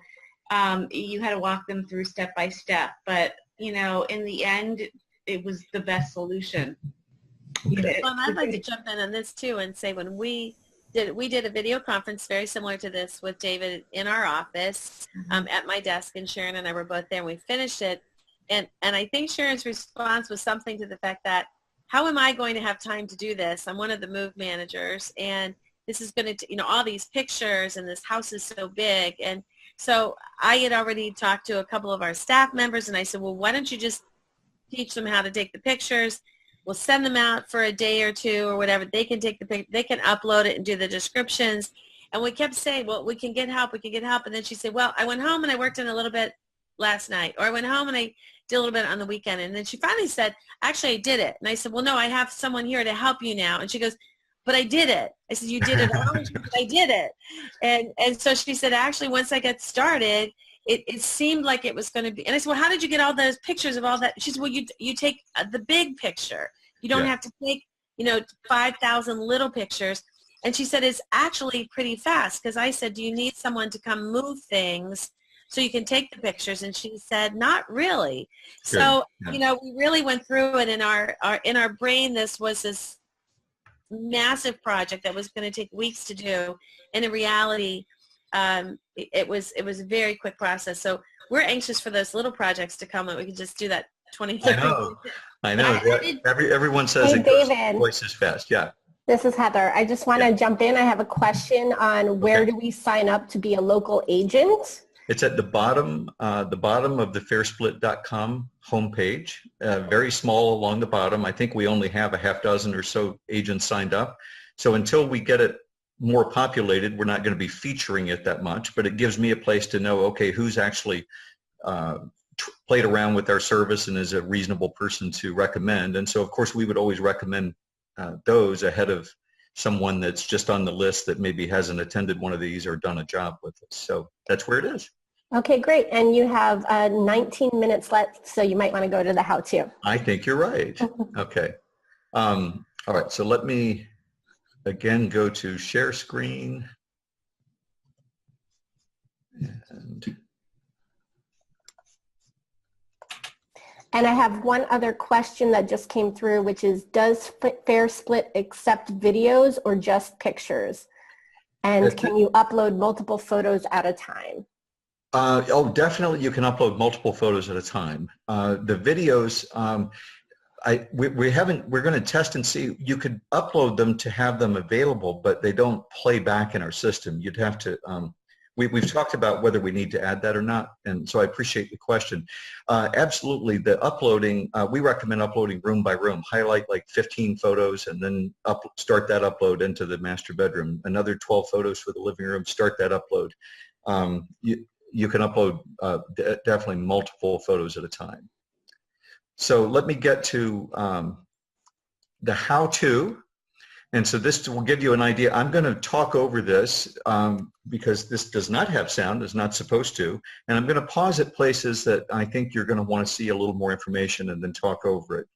you had to walk them through step by step, but in the end, it was the best solution. Well, I'd like to jump in on this too and say when we did a video conference very similar to this with David in our office at my desk, and Sharon and I were both there, and we finished it. And I think Sharon's response was something to the fact that, how am I going to have time to do this? I'm one of the move managers, and this is going to, all these pictures, and this house is so big. And so I had already talked to a couple of our staff members, and I said, well, why don't you just teach them how to take the pictures? We'll send them out for a day or two or whatever. They can take the picture, they can upload it and do the descriptions. And we kept saying, well, we can get help. And then she said, well, I went home and I worked on a little bit last night, or I went home and I did a little bit on the weekend. And then she finally said, actually, I did it. And I said, well, no, I have someone here to help you now. And she goes, but I did it. I said, you did it all? I did it. And so she said, actually, once I got started, it seemed like it was going to be. And I said, well, how did you get all those pictures of all that? She said, well, you take the big picture. You don't have to take, 5,000 little pictures. And she said, it's actually pretty fast, because I said, do you need someone to come move things so you can take the pictures? And she said, not really. Good. So, we really went through it in our brain. This was this massive project that was going to take weeks to do. And in reality, it was a very quick process. So we're anxious for those little projects to come, and we can just do that 20, 30 I know. Everyone says it goes twice as fast. Yeah. This is Heather. I just want to jump in. I have a question on where do we sign up to be a local agent? It's at the bottom of the FairSplit.com homepage, very small along the bottom. I think we only have a half dozen or so agents signed up. So until we get it more populated, we're not going to be featuring it that much, but it gives me a place to know, okay, who's actually played around with our service and is a reasonable person to recommend. And so, of course, we would always recommend those ahead of someone that's just on the list that maybe hasn't attended one of these or done a job with us. So that's where it is. Okay, great. And you have 19 minutes left, so you might want to go to the how-to. I think you're right. Okay. All right, so let me again go to share screen. And I have one other question that just came through, which is, does FairSplit accept videos or just pictures? And can you upload multiple photos at a time? Definitely you can upload multiple photos at a time. The videos, we're going to test and see. You could upload them to have them available, but they don't play back in our system. You'd have to, We've talked about whether we need to add that or not, and so I appreciate the question. Absolutely, the uploading, we recommend uploading room by room. Highlight like 15 photos and then start that upload into the master bedroom. Another 12 photos for the living room, start that upload. You can upload definitely multiple photos at a time. So let me get to the how-to. And so this will give you an idea. I'm going to talk over this because this does not have sound, it's not supposed to. And I'm going to pause at places that I think you're going to want to see a little more information and then talk over it.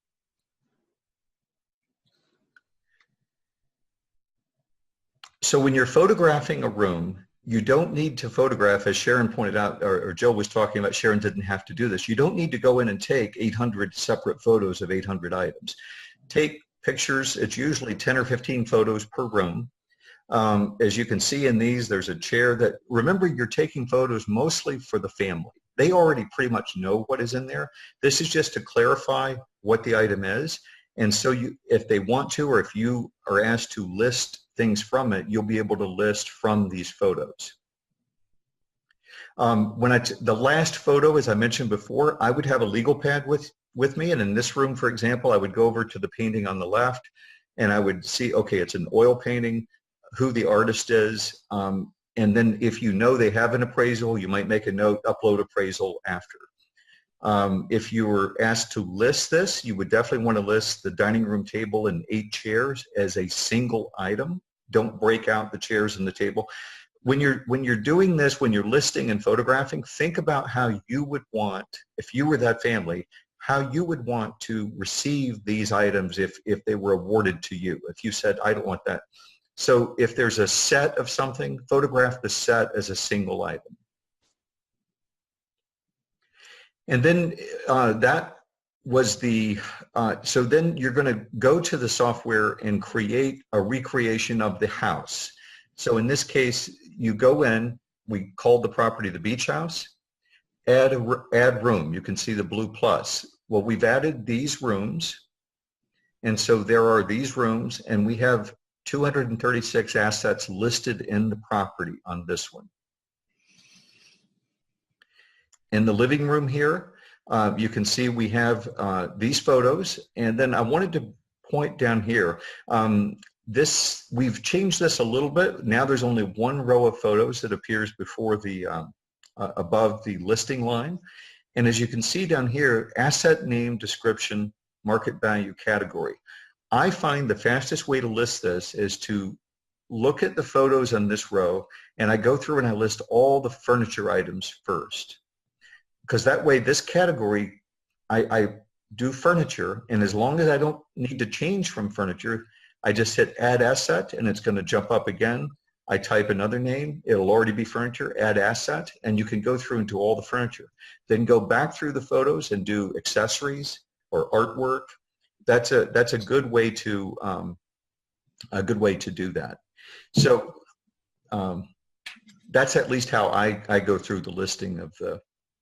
So when you're photographing a room, you don't need to photograph, as Sharon pointed out, or Jill was talking about, Sharon didn't have to do this. You don't need to go in and take 800 separate photos of 800 items. Take pictures. It's usually 10 or 15 photos per room. As you can see in these, there's a chair that, remember, you're taking photos mostly for the family. They already pretty much know what is in there. This is just to clarify what the item is. And so if they want to, or if you are asked to list things from it, you'll be able to list from these photos. The last photo, as I mentioned before, I would have a legal pad with me, and in this room, for example, I would go over to the painting on the left, and I would see, okay, it's an oil painting, who the artist is, and then if you know they have an appraisal, you might make a note, upload appraisal after. If you were asked to list this, you would definitely want to list the dining room table and 8 chairs as a single item. Don't break out the chairs and the table. When you're doing this, when you're listing and photographing, think about how you would want, if you were that family, how you would want to receive these items if they were awarded to you. If you said, I don't want that. So if there's a set of something, photograph the set as a single item. And then that was so then you're going to go to the software and create a recreation of the house. So in this case, you go in, we called the property the beach house, add room. You can see the blue plus. Well, we've added these rooms, and so there are these rooms, and we have 236 assets listed in the property on this one. In the living room here, you can see we have these photos, and then I wanted to point down here. We've changed this a little bit. Now there's only one row of photos that appears before the above the listing line. And as you can see down here, asset name, description, market value, category. I find the fastest way to list this is to look at the photos on this row, and I go through and I list all the furniture items first. Because that way, this category, I do furniture, and as long as I don't need to change from furniture, I just hit add asset, and it's going to jump up again. I type another name, it'll already be furniture, add asset, and you can go through and do all the furniture. Then go back through the photos and do accessories or artwork. That's a good way to do that. So that's at least how I go through the listing of the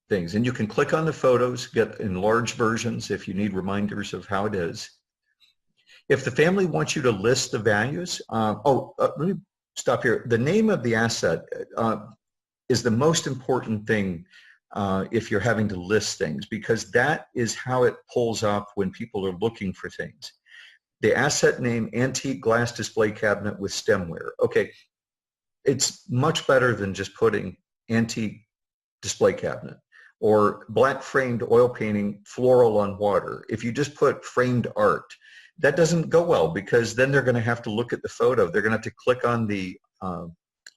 things. And you can click on the photos, get enlarged versions if you need reminders of how it is. If the family wants you to list the values, let me stop here. The name of the asset is the most important thing if you're having to list things, because that is how it pulls up when people are looking for things. The asset name, antique glass display cabinet with stemware. Okay, it's much better than just putting antique display cabinet or black framed oil painting floral on water. If you just put framed art, that doesn't go well, because then they're going to have to look at the photo. They're going to have to click on the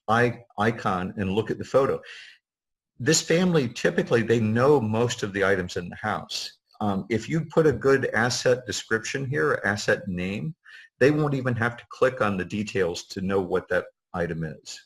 icon and look at the photo. This family, typically, they know most of the items in the house. If you put a good asset description here, asset name, they won't even have to click on the details to know what that item is.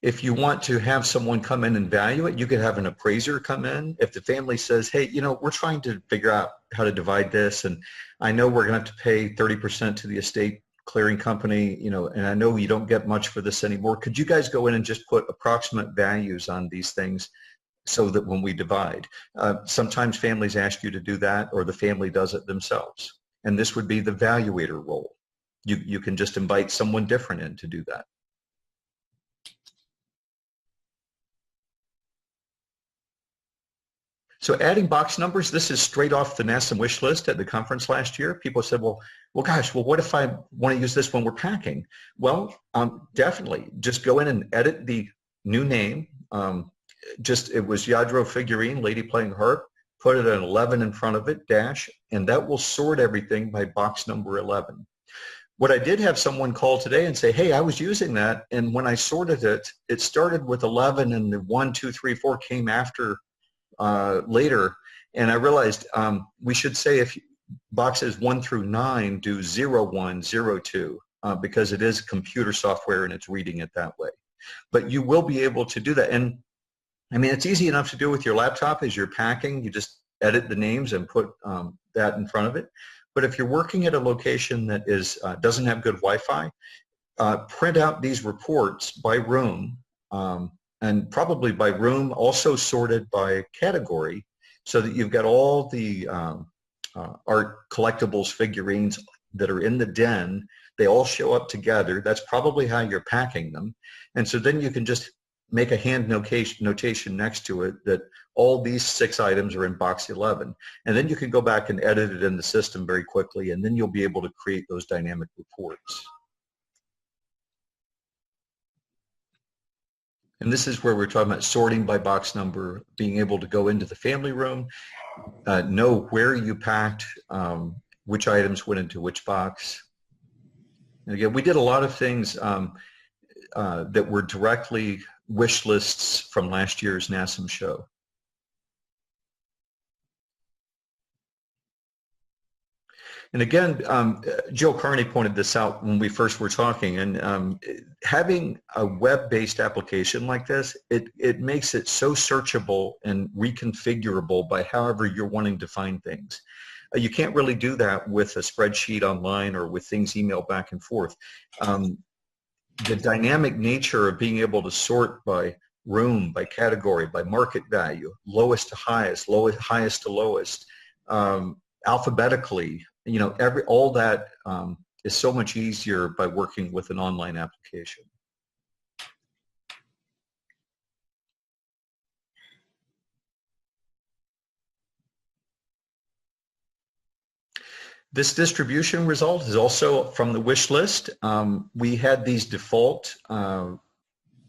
If you want to have someone come in and value it, you could have an appraiser come in. If the family says, hey, we're trying to figure out how to divide this, and I know we're going to have to pay 30% to the estate clearing company, and I know you don't get much for this anymore. Could you guys go in and just put approximate values on these things so that when we divide? Sometimes families ask you to do that, or the family does it themselves. And this would be the valuator role. you can just invite someone different in to do that. So adding box numbers, this is straight off the NASMM wish list at the conference last year. People said, well, gosh, what if I want to use this when we're packing? Well, definitely just go in and edit the new name. It was Yadro figurine, lady playing harp, put it an 11 in front of it, dash, and that will sort everything by box number 11. What I did have someone call today and say, hey, I was using that, and when I sorted it, it started with 11 and the 1, 2, 3, 4 came after later, and I realized we should say if boxes 1 through 9 do 0, 1, 0, 2 because it is computer software and it's reading it that way. But you will be able to do that, and I mean it's easy enough to do with your laptop as you're packing. You just edit the names and put that in front of it. But if you're working at a location that is doesn't have good Wi-Fi, print out these reports by room. And probably by room, also sorted by category, so that you've got all the art collectibles figurines that are in the den. They all show up together. That's probably how you're packing them. And so then you can just make a hand notation next to it that all these 6 items are in box 11. And then you can go back and edit it in the system very quickly, and then you'll be able to create those dynamic reports. And this is where we're talking about sorting by box number, being able to go into the family room, know where you packed, which items went into which box. And again, we did a lot of things that were directly wish lists from last year's NASMM show. And again, Jill Carney pointed this out when we first were talking, and having a web-based application like this, it makes it so searchable and reconfigurable by however you're wanting to find things. You can't really do that with a spreadsheet online or with things emailed back and forth. The dynamic nature of being able to sort by room, by category, by market value, lowest to highest, highest to lowest, alphabetically, you know, all that is so much easier by working with an online application. This distribution result is also from the wish list. We had these default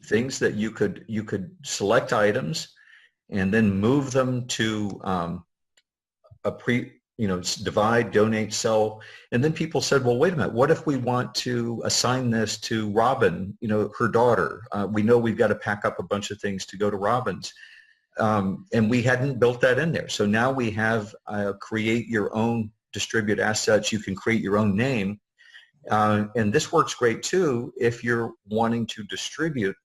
things that you could select items and then move them to divide, donate, sell. And then people said, well, wait a minute, what if we want to assign this to Robin, you know, her daughter? We know we've got to pack up a bunch of things to go to Robin's. And we hadn't built that in there. So now we have create your own distribute assets. You can create your own name. And this works great too if you're wanting to distribute,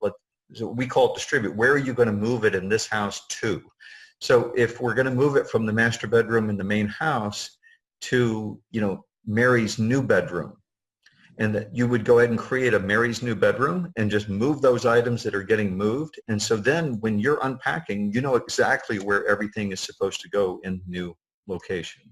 so we call it distribute. Where are you going to move it in this house to? So if we're going to move it from the master bedroom in the main house to, you know, Mary's new bedroom, and that you would go ahead and create a Mary's new bedroom and just move those items that are getting moved. And so then when you're unpacking, you know exactly where everything is supposed to go in the new location.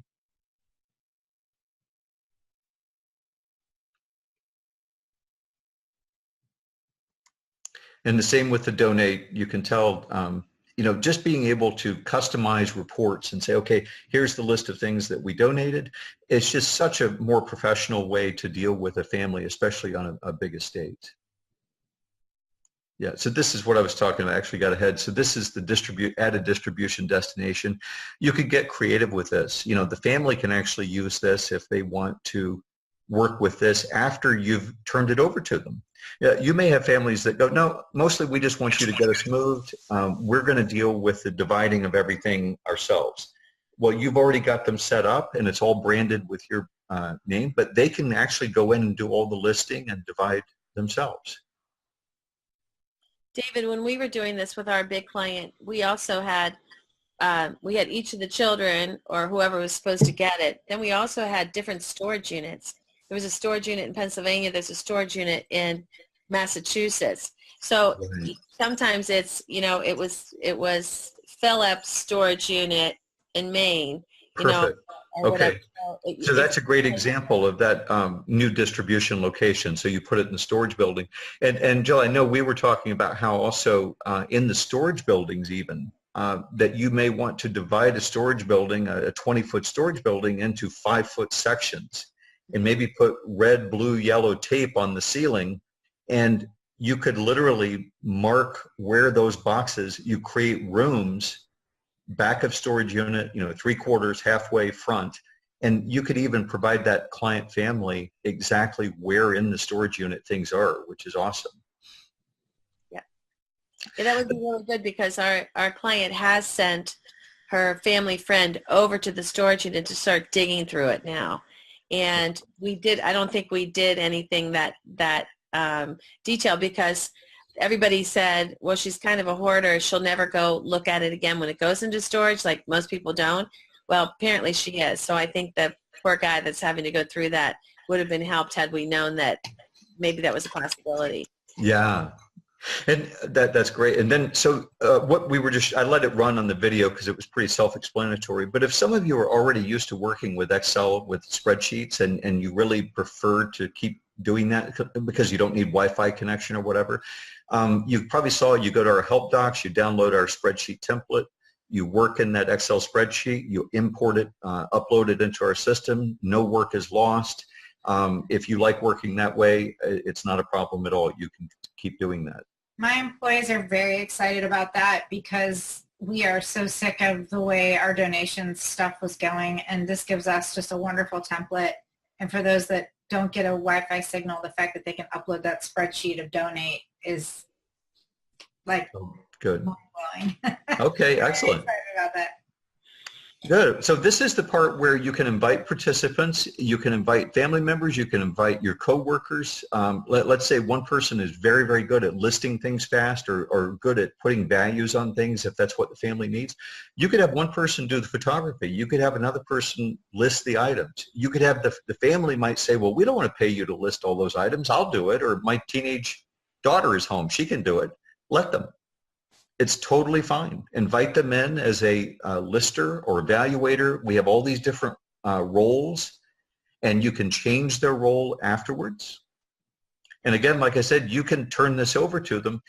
And the same with the donate. You can tell, you know, just being able to customize reports and say, okay, here's the list of things that we donated. It's just such a more professional way to deal with a family, especially on a big estate. Yeah, so this is what I was talking about. I actually got ahead. So this is the added distribution destination. You could get creative with this. You know, the family can actually use this if they want to work with this after you've turned it over to them. Yeah, you may have families that go, no, mostly we just want you to get us moved. We're going to deal with the dividing of everything ourselves. Well, you've already got them set up and it's all branded with your name, but they can actually go in and do all the listing and divide themselves. David, when we were doing this with our big client, we also had each of the children or whoever was supposed to get it. Then we also had different storage units. There was a storage unit in Pennsylvania. There's a storage unit in Massachusetts. So right. Sometimes it's, you know, it was Philip's storage unit in Maine, you Perfect. Know, or whatever. Okay. So that's a great example of that new distribution location. So you put it in the storage building. And Jill, I know we were talking about how also in the storage buildings even, that you may want to divide a storage building, a 20-foot storage building, into 5-foot sections, and maybe put red, blue, yellow tape on the ceiling, and you could literally mark where those boxes, you create rooms, back of storage unit, 3/4, halfway, front, and you could even provide that client family exactly where in the storage unit things are, which is awesome. Yeah, that would be really good because our client has sent her family friend over to the storage unit to start digging through it now. And I don't think we did anything that detailed because everybody said, well, she's kind of a hoarder. She'll never go look at it again when it goes into storage, like most people don't. Well, apparently she is. So I think the poor guy that's having to go through that would have been helped had we known that maybe that was a possibility. Yeah. And that's great. And then, so what we were I let it run on the video because it was pretty self-explanatory. But if some of you are already used to working with Excel, with spreadsheets, and you really prefer to keep doing that because you don't need Wi-Fi connection or whatever, you probably saw, you go to our help docs, you download our spreadsheet template, you work in that Excel spreadsheet, you import it, upload it into our system, no work is lost. If you like working that way, it's not a problem at all. You can keep doing that. My employees are very excited about that because we are so sick of the way our donations stuff was going, and this gives us just a wonderful template. And for those that don't get a Wi-Fi signal, the fact that they can upload that spreadsheet of donate is like good. mind-blowing. Okay, excellent. Excited about that. Good. So this is the part where you can invite participants, you can invite family members, you can invite your coworkers. Let's say one person is very, very good at listing things fast or good at putting values on things if that's what the family needs. You could have one person do the photography. You could have another person list the items. You could have the family might say, well, we don't want to pay you to list all those items. I'll do it. Or my teenage daughter is home. She can do it. Let them. It's totally fine. Invite them in as a lister or evaluator. We have all these different roles, and you can change their role afterwards. And again, like I said, you can turn this over to them.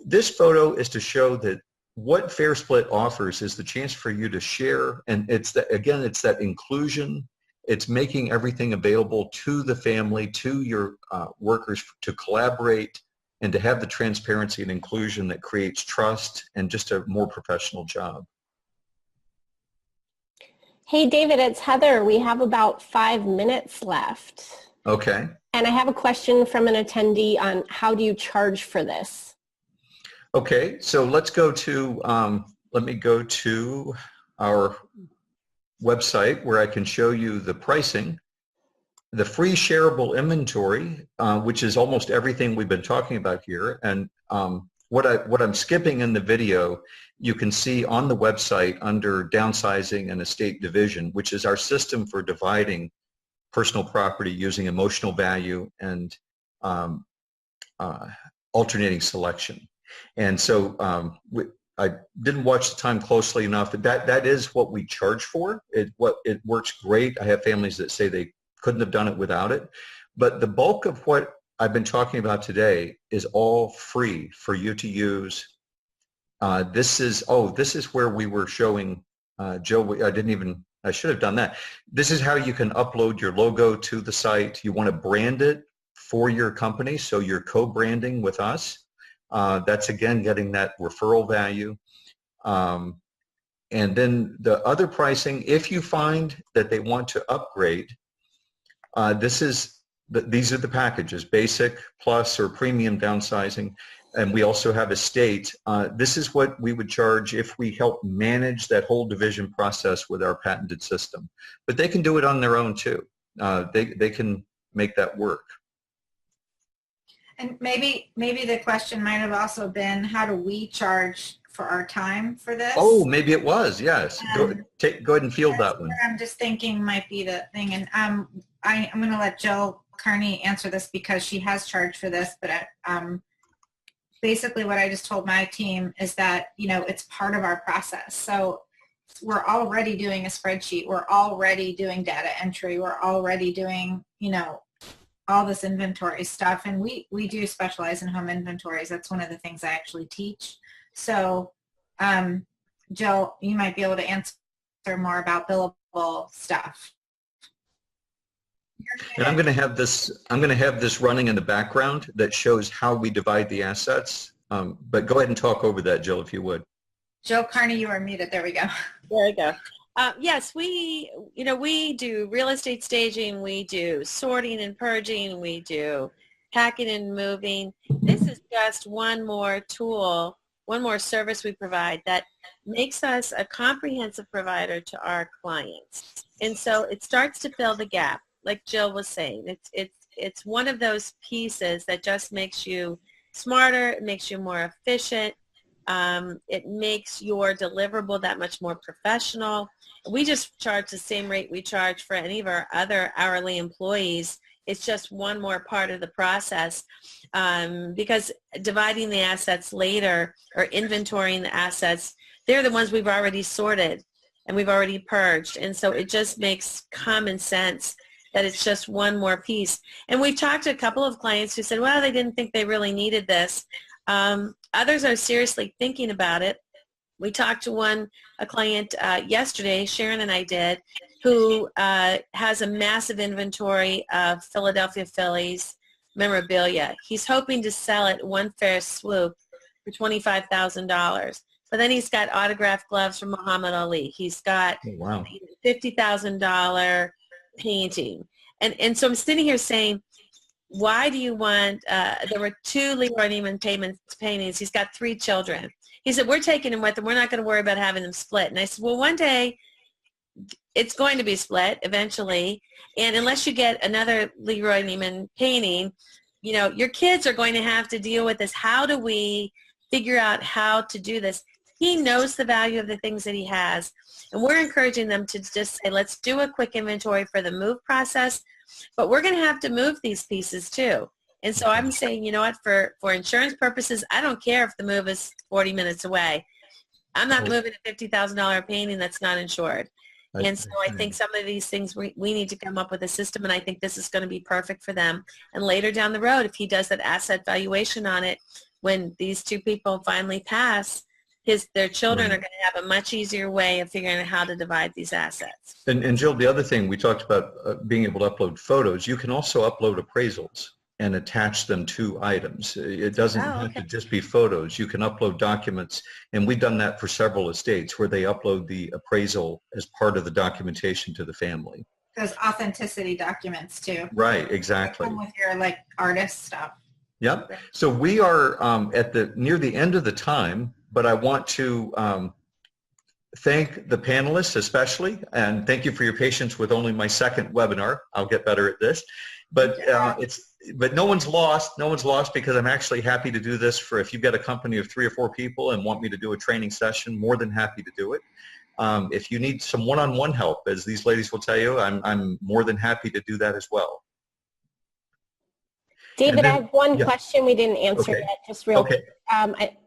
This photo is to show that what FairSplit offers is the chance for you to share, and it's that inclusion. It's making everything available to the family, to your workers to collaborate, and to have the transparency and inclusion that creates trust and just a more professional job. Hey, David, it's Heather. We have about 5 minutes left. Okay. And I have a question from an attendee on how do you charge for this? Okay, so let's go to, let me go to our website where I can show you the pricing. The free shareable inventory, which is almost everything we've been talking about here, and what I'm skipping in the video, you can see on the website under downsizing and estate division, which is our system for dividing personal property using emotional value and alternating selection. And so I didn't watch the time closely enough. That is what we charge for. It works great. I have families that say they couldn't have done it without it. But the bulk of what I've been talking about today is all free for you to use. This is where we were showing, Joe, I should have done that. This is how you can upload your logo to the site. You want to brand it for your company, so you're co-branding with us. That's, again, getting that referral value. And then the other pricing, if you find that they want to upgrade, these are the packages: basic, plus, or premium downsizing, and we also have estate. This is what we would charge if we help manage that whole division process with our patented system. But they can do it on their own too. They can make that work. And maybe the question might have also been, how do we charge for our time for this? Oh, maybe it was. Yes. Go ahead and field that one. I'm just thinking might be the thing, and I'm going to let Jill Carney answer this because she has charged for this. But basically, what I just told my team is that it's part of our process. So we're already doing a spreadsheet. We're already doing data entry. We're already doing, all this inventory stuff. And we do specialize in home inventories. That's one of the things I actually teach. So, Jill, you might be able to answer more about billable stuff. And I'm going to have this running in the background that shows how we divide the assets. But go ahead and talk over that, Jill, if you would. Jill Carney, you are muted. There we go. There we go. Yes, we do real estate staging, we do sorting and purging, we do packing and moving. This is just one more tool, one more service we provide that makes us a comprehensive provider to our clients. And so it starts to fill the gap, like Jill was saying. It's one of those pieces that just makes you smarter, it makes you more efficient. It makes your deliverable that much more professional. We just charge the same rate we charge for any of our other hourly employees. It's just one more part of the process because dividing the assets later or inventorying the assets, they're the ones we've already sorted and we've already purged. And so it just makes common sense that it's just one more piece. And we've talked to a couple of clients who said, well, they didn't think they really needed this. Others are seriously thinking about it. We talked to a client yesterday, Sharon and I did, who has a massive inventory of Philadelphia Phillies memorabilia. He's hoping to sell it one fair swoop for $25,000. But then he's got autographed gloves from Muhammad Ali. He's got $50,000 painting. And so I'm sitting here saying, why do you want, there were 2 Leroy Neiman paintings. He's got 3 children. He said, we're taking them with him. We're not going to worry about having them split. And I said, well, one day it's going to be split eventually. And unless you get another Leroy Neiman painting, your kids are going to have to deal with this. How do we figure out how to do this? He knows the value of the things that he has. And we're encouraging them to just say, let's do a quick inventory for the move process. But we're going to have to move these pieces too. And so I'm saying, you know what, for insurance purposes, I don't care if the move is 40 minutes away. I'm not moving a $50,000 painting that's not insured. And so I think some of these things we need to come up with a system, and I think this is going to be perfect for them. And later down the road, if he does that asset valuation on it, when these 2 people finally pass, their children are going to have a much easier way of figuring out how to divide these assets. And Jill, the other thing we talked about being able to upload photos, you can also upload appraisals and attach them to items. It doesn't have to just be photos. You can upload documents, and we've done that for several estates where they upload the appraisal as part of the documentation to the family. Those authenticity documents too. Right, exactly. With your artist stuff. Yep. So we are near the end of the time, but I want to thank the panelists especially, and thank you for your patience with only my second webinar. I'll get better at this. But but no one's lost. No one's lost, because I'm actually happy to do this for, if you've got a company of 3 or 4 people and want me to do a training session, more than happy to do it. If you need some one-on-one help, as these ladies will tell you, I'm more than happy to do that as well. David, I have one question we didn't answer yet, just real quick.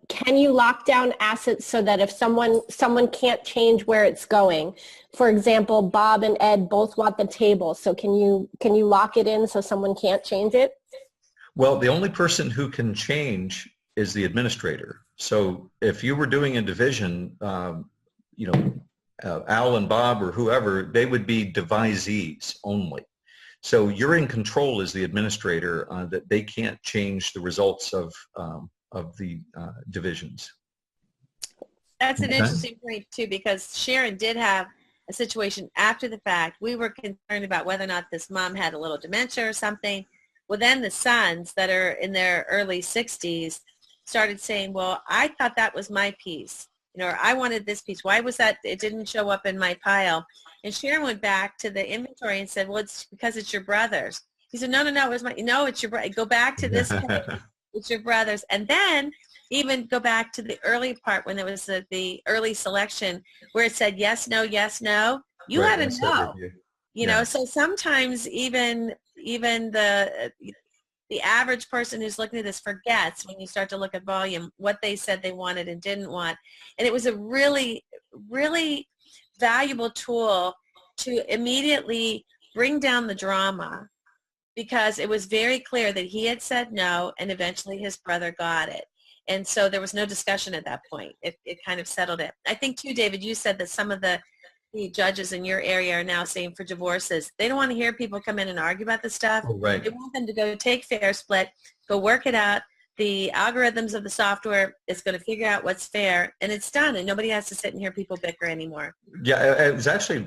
Can you lock down assets so that if someone can't change where it's going? For example, Bob and Ed both want the table, so can you lock it in so someone can't change it? Well, the only person who can change is the administrator. So if you were doing a division, Al and Bob or whoever, they would be Divisees only. So you're in control as the administrator, that they can't change the results of the divisions. That's an interesting point too, because Sharon did have a situation after the fact. We were concerned about whether or not this mom had a little dementia or something. Well, then the sons that are in their early 60s started saying, well, I thought that was my piece. Or I wanted this piece. Why was that? It didn't show up in my pile. And Sharon went back to the inventory and said, well, it's because it's your brother's. He said, no, it's your brother. Go back to this page. It's your brother's. And then even go back to the early part when there was the early selection where it said yes, no, yes, no. You had to know. You know, so sometimes even the average person who's looking at this forgets, when you start to look at volume, what they said they wanted and didn't want. And it was a really, really valuable tool to immediately bring down the drama, because it was very clear that he had said no, and eventually his brother got it. And so there was no discussion at that point. It kind of settled it. I think too, David, you said that some of the judges in your area are now saying for divorces, they don't want to hear people come in and argue about this stuff. Oh, right. They want them to go take FairSplit, go work it out. The algorithms of the software is going to figure out what's fair, and it's done, and nobody has to sit and hear people bicker anymore. Yeah, it was actually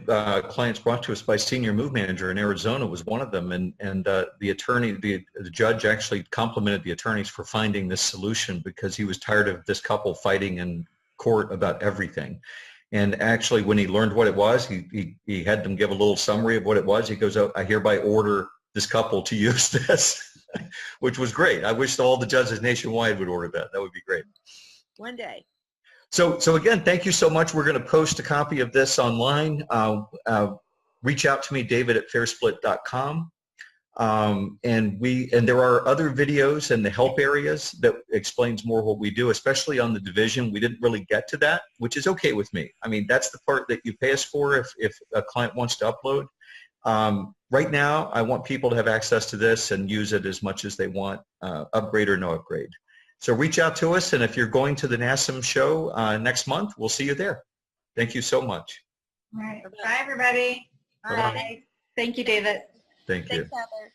clients brought to us by senior move manager in Arizona was one of them, and the attorney, the judge actually complimented the attorneys for finding this solution because he was tired of this couple fighting in court about everything. And actually, when he learned what it was, he had them give a little summary of what it was. He goes, "Oh, I hereby order this couple to use this," which was great. I wish all the judges nationwide would order that. That would be great. One day. So again, thank you so much. We're going to post a copy of this online. Reach out to me, David at FairSplit.com. And there are other videos in the help areas that explains more what we do, especially on the division. We didn't really get to that, which is okay with me. I mean, that's the part that you pay us for if a client wants to upload. Right now, I want people to have access to this and use it as much as they want, upgrade or no upgrade. So reach out to us, and if you're going to the NASMM show next month, we'll see you there. Thank you so much. All right. Bye, everybody. Bye. Thank you, David. Thank you. Thanks, Heather.